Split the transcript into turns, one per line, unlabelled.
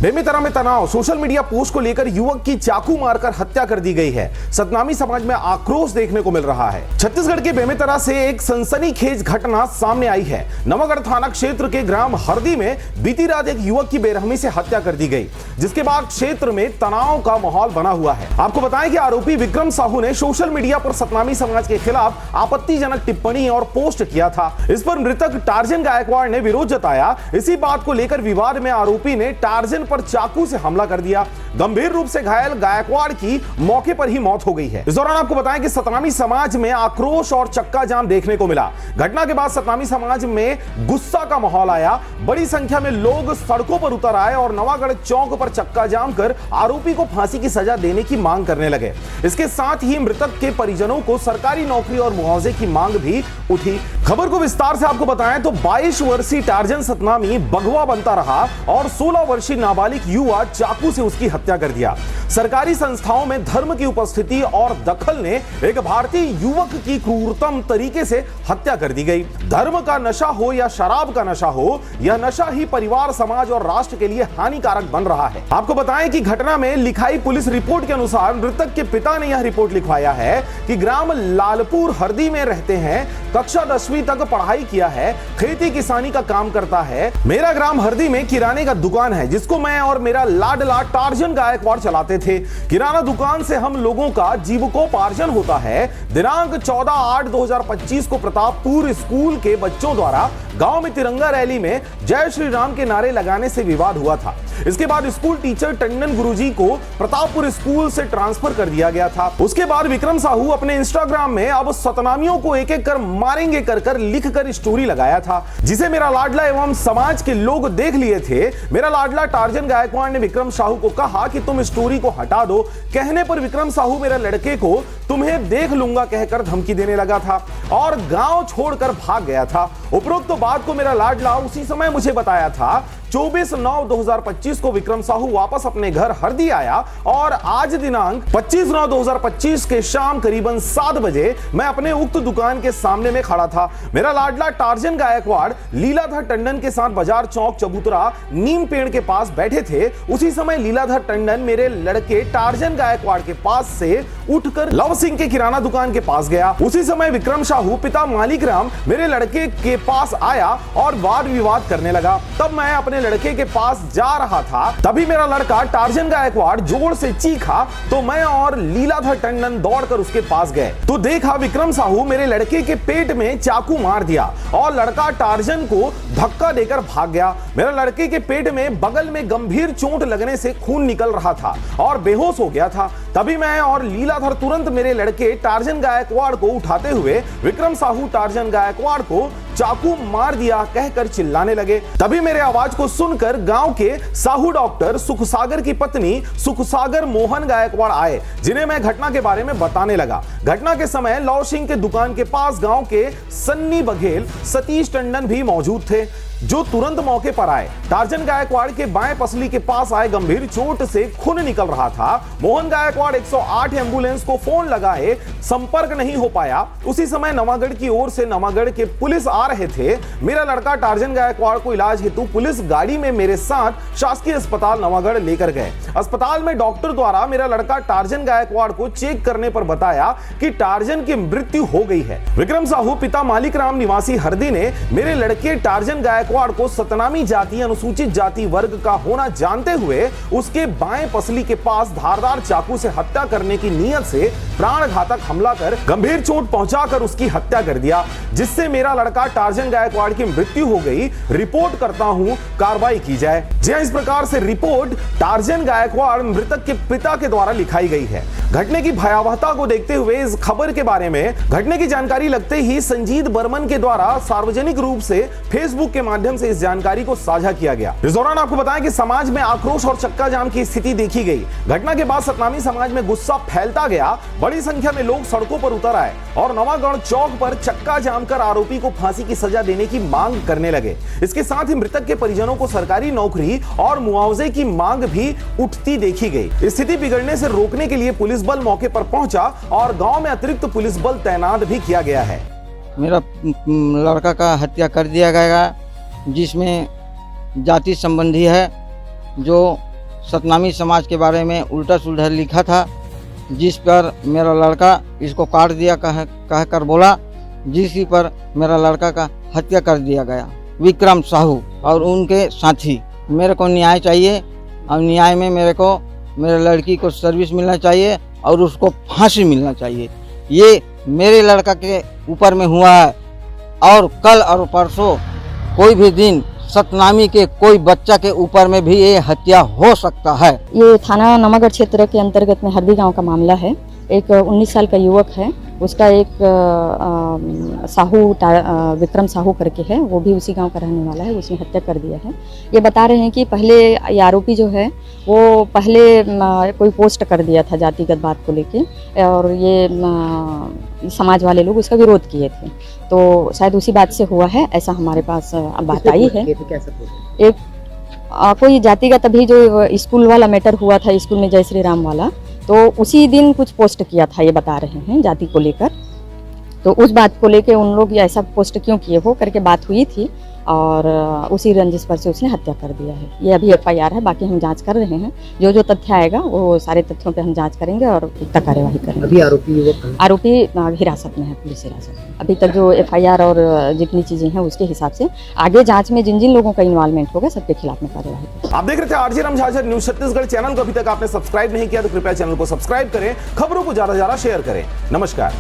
बेमेतरा में तनाव, social media post को लेकर युवक की चाकू मारकर हत्या कर दी गई है। सतनामी समाज में आक्रोश देखने को मिल रहा है। छत्तीसगढ़ के बेमेतरा से एक सनसनीखेज घटना सामने आई है। नवागढ़ थाना क्षेत्र के ग्राम हरदी में बीती रात एक युवक की बेरहमी से हत्या कर दी गई, जिसके बाद क्षेत्र में तनाव का माहौल बना हुआ है। आपको बताएं कि आरोपी विक्रम साहू ने सोशल मीडिया पर सतनामी समाज के खिलाफ आपत्तिजनक टिप्पणी और पोस्ट किया था। इस पर मृतक टार्जन गायकवाड़ ने विरोध जताया। इसी बात को लेकर विवाद में आरोपी ने टार्जन पर चाकू से हमला कर दिया। गंभीर रूप से घायल गायकवाड़ की मौके पर ही मौत हो गई है। इस दौरान आपको बताएं कि सतनामी समाज में आक्रोश और चक्का जाम देखने को मिला। घटना के बाद सतनामी समाज में गुस्सा का माहौल आया। बड़ी संख्या में लोग सड़कों पर उतर आए और नवागढ़ चौक पर चक्का जाम कर आरोपी को फांसी की सजा देने की मांग करने लगे। इसके साथ ही मृतक के परिजनों को सरकारी नौकरी और मुआवजे की मांग भी उठी। खबर को विस्तार से आपको बताएं तो 22 वर्षीय टार्जन सतनामी बगवा बनता रहा और 16 वर्षीय नाबालिग युवा चाकू से उसकी हत्या कर दिया। सरकारी संस्थाओं में धर्म की उपस्थिति और दखल ने एक भारतीय युवक की क्रूरतम तरीके से हत्या कर दी गई। धर्म का नशा हो या शराब का नशा हो, यह नशा ही परिवार, समाज और राष्ट्र के लिए हानिकारक बन रहा है। आपको बताएं कि घटना में लिखाई पुलिस रिपोर्ट के अनुसार मृतक के पिता ने यह रिपोर्ट लिखवाया है कि ग्राम लालपुर हरदी में रहते हैं, कक्षा 10वीं तक पढ़ाई किया है, खेती किसानी का काम करता है। मेरा ग्राम हरदी में किराने का दुकान है, जिसको मैं और मेरा लाडला टार्जन गायकवाड़ चलाते थे। किराना दुकान से हम लोगों का जीविकोपार्जन होता है। दिनांक 14/8/2025 को प्रतापपुर स्कूल के बच्चों द्वारा गांव में तिरंगा रैली में जय श्री राम के नारे लगाने से विवाद हुआ था। इसके बाद स्कूल टीचर टंडन गुरुजी को प्रतापपुर स्कूल से ट्रांसफर कर दिया गया था। उसके बाद विक्रम साहू अपने इंस्टाग्राम में अब सतनामियों को एक एक कर मारेंगे कर लिखकर स्टोरी लगाया था, जिसे मेरा लाडला एवं समाज के लोग देख लिए थे। मेरा लाडला टार्जन गायकवाड़ ने विक्रम साहू को कहा कि तुम स्टोरी को हटा दो। कहने पर विक्रम साहू मेरे लड़के को तुम्हें देख लूंगा कहकर धमकी देने लगा था और गांव छोड़कर भाग गया था। उपरोक्त बात को मेरा लाडला उसी समय मुझे बताया था। 24/9/2025 को विक्रम साहू वापस अपने घर हरदी आया और आज दिनांक 25/9/2025 के शाम करीबन 7 बजे मैं अपने उक्त दुकान के सामने में खड़ा था। मेरा लाडला टार्जन गायकवाड़ लीलाधर टंडन के साथ बाजार चौक चबूतरा नीम पेड़ के पास बैठे थे। उसी समय लीलाधर टंडन मेरे लड़के टार्जन गायकवाड़ के पास से उठकर लव सिंह के किराना दुकान के पास गया। उसी समय विक्रम साहू पिता मालिक राम मेरे लड़के के पास आया और वाद विवाद करने लगा। तब मैं अपने लड़के के पास जा रहा था, तभी मेरा लड़का टार्जन गायकवाड़ जोर से चीखा तो मैं और लीलाधर टंडन दौड़कर उसके पास गए तो देखा विक्रम साहू मेरे लड़के के पेट में चाकू मार दिया और लड़का टार्जन को धक्का देकर भाग गया। मेरे लड़के के पेट में बगल में गंभीर चोट लगने से खून निकल रहा था और बेहोश हो गया था। तभी मैं और लीलाधर तुरंत मेरे लड़के टार्जन गायकवाड़ को उठाते हुए विक्रम साहू टार्जन गायकवाड़ को चाकू मार दिया कहकर चिल्लाने लगे। तभी मेरे आवाज को सुनकर गांव के साहू डॉक्टर सुखसागर की पत्नी सुखसागर मोहन गायकवाड़ आए, जिन्हें मैं घटना के बारे में बताने लगा। घटना के समय लव सिंह के दुकान के पास गांव के सन्नी बघेल सतीश टंडन भी मौजूद थे, जो तुरंत मौके पर आए। टार्जन गायकवाड़ के बाएं पसली के पास आए गंभीर चोट से खून निकल रहा था। मोहन गायकवाड़ 108 एम्बुलेंस को फोन लगाए, संपर्क नहीं हो पाया। उसी समय नवागढ़ की ओर से नवागढ़ के पुलिस आ रहे थे। मेरा लड़का टार्जन गायकवाड़ को इलाज हेतु पुलिस गाड़ी में मेरे साथ शासकीय अस्पताल नवागढ़ लेकर गए। अस्पताल में डॉक्टर द्वारा मेरा लड़का टार्जन गायकवाड़ को चेक करने पर बताया कि टार्जन की मृत्यु हो गई है। विक्रम साहू पिता मालिक राम निवासी हरदी ने मेरे लड़के टार्जन गायकवाड़ को सतनामी जाति अनुसूचित जाति वर्ग का होना जानते हुए उसके बाएं पसली के पास धारदार चाकू से हत्या करने की नीयत से प्राण घातक हमला कर गंभीर चोट पहुंचाकर उसकी हत्या कर दिया, जिससे मेरा लड़का टार्जन गायकवाड़ की मृत्यु हो गई। रिपोर्ट करता हूं, कार्रवाई की जाए। जी इस प्रकार से रिपोर्ट टार्जन गायकवाड़ मृतक के पिता के द्वारा लिखाई गई है। घटने की भयावहता को देखते हुए इस खबर के बारे में घटने की जानकारी लगते ही संजीत बर्मन के द्वारा सार्वजनिक रूप से फेसबुक के माध्यम से इस जानकारी को साझा किया गया। इस दौरान आपको बताएं कि समाज में आक्रोश और चक्का जाम की स्थिति देखी गई। घटना के बाद सतनामी समाज में गुस्सा फैलता गया। बड़ी संख्या में लोग सड़कों पर उतर आए और नवागढ़ चौक पर चक्का जाम कर आरोपी को फांसी की सजा देने की मांग करने लगे। इसके साथ ही मृतक के परिजनों को सरकारी नौकरी और मुआवजे की मांग भी उठती देखी गई। स्थिति बिगड़ने से रोकने के लिए पुलिस बल मौके पर पहुंचा और गांव में अतिरिक्त पुलिस बल तैनात भी किया गया है।
मेरा लड़का का हत्या कर दिया गया, जिसमें जाति संबंधी है, जो सतनामी समाज के बारे में उल्टा सुल्टा लिखा था, जिस पर मेरा लड़का इसको काट दिया कह कर बोला, जिस पर मेरा लड़का का हत्या कर दिया गया। विक्रम साहू और उनके साथी। मेरे को न्याय चाहिए और न्याय में मेरे लड़की को सर्विस मिलना चाहिए और उसको फांसी मिलना चाहिए। ये मेरे लड़का के ऊपर में हुआ है और कल और परसों कोई भी दिन सतनामी के कोई बच्चा के ऊपर में भी ये हत्या हो सकता है।
ये थाना नवागढ़ क्षेत्र के अंतर्गत में हरदी गांव का मामला है। एक 19 साल का युवक है, उसका एक विक्रम साहू करके है, वो भी उसी गांव का रहने वाला है, उसने हत्या कर दिया है। ये बता रहे हैं कि पहले ये आरोपी जो है वो पहले कोई पोस्ट कर दिया था जातिगत बात को लेके, और ये समाज वाले लोग उसका विरोध किए थे, तो शायद उसी बात से हुआ है, ऐसा हमारे पास बात आई है। एक कोई जातिगत अभी जो स्कूल वाला मैटर हुआ था, स्कूल में जय श्री राम वाला, तो उसी दिन कुछ पोस्ट किया था, ये बता रहे हैं जाति को लेकर। तो उस बात को लेकर उन लोग ऐसा पोस्ट क्यों किए हो करके बात हुई थी, और उसी रंजिश पर से उसने हत्या कर दिया है। ये अभी FIR है, बाकी हम जांच कर रहे हैं। जो जो तथ्य आएगा वो सारे तथ्यों पे हम जांच करेंगे और उक्त कार्यवाही करेंगे। अभी आरोपी हिरासत में है, पुलिस हिरासत में। अभी तक जो FIR और जितनी चीजें हैं उसके हिसाब से आगे जांच में जिन जिन लोगों का इन्वॉल्वमेंट होगा सबके खिलाफ में कार्यवाही करेंगे।
आप देख रहे थे RJ Ram Jhajhar news Chhattisgarh. Channel को अभी तक आपने सब्सक्राइब नहीं किया तो कृपया चैनल को सब्सक्राइब करें, खबरों को ज्यादा से ज्यादा शेयर करें। नमस्कार।